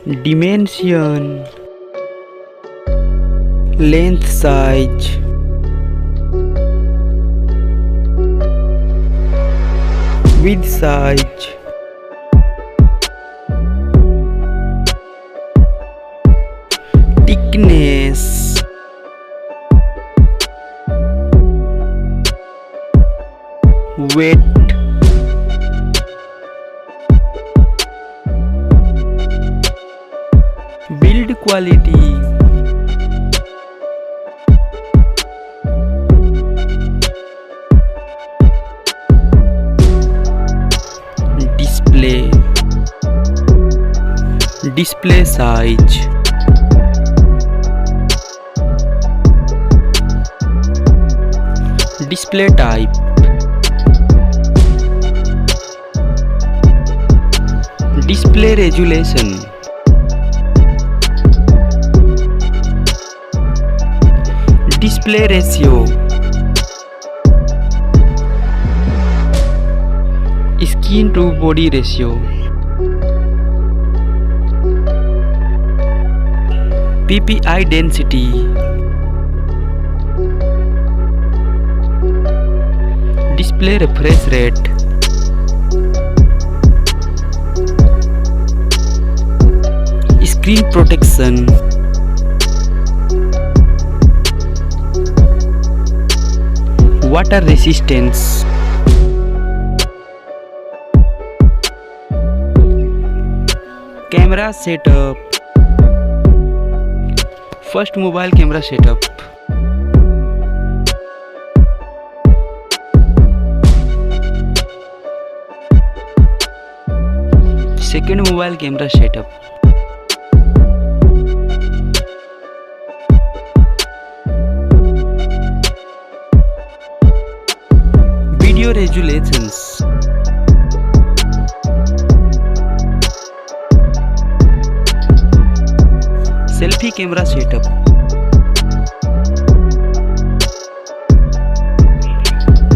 dimension, length size, width size, thickness, weight, build quality, display size, display type, display resolution, display ratio, screen to body ratio, PPI density, display refresh rate, screen protection, water resistance, camera setup. First, mobile camera setup. Second, mobile camera setup. Video resolutions. Selfie camera setup.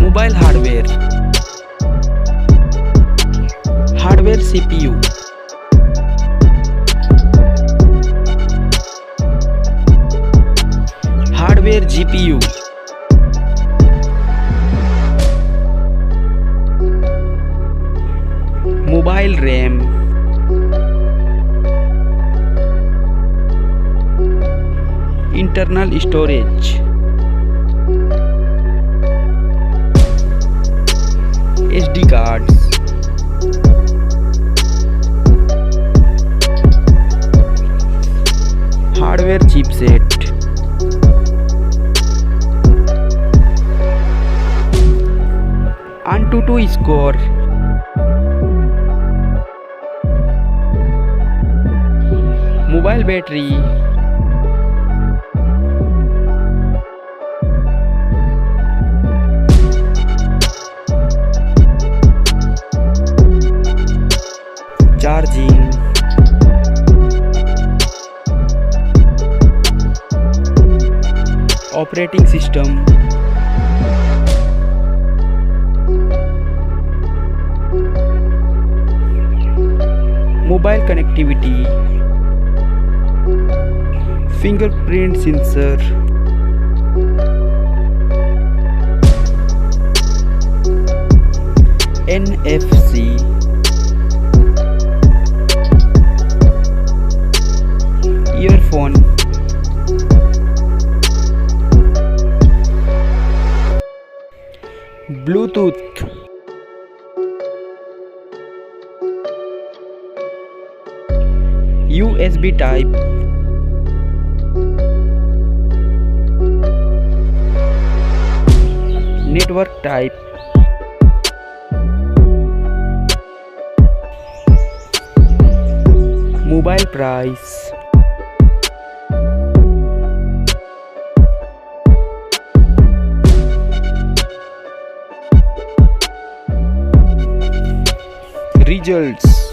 Mobile hardware. Hardware CPU. Hardware GPU. Mobile RAM. Internal storage, SD cards, hardware chipset, AnTuTu score, mobile battery, charging, operating system, mobile connectivity, fingerprint sensor, NFC, earphone, Bluetooth, USB type, network type, mobile price, results.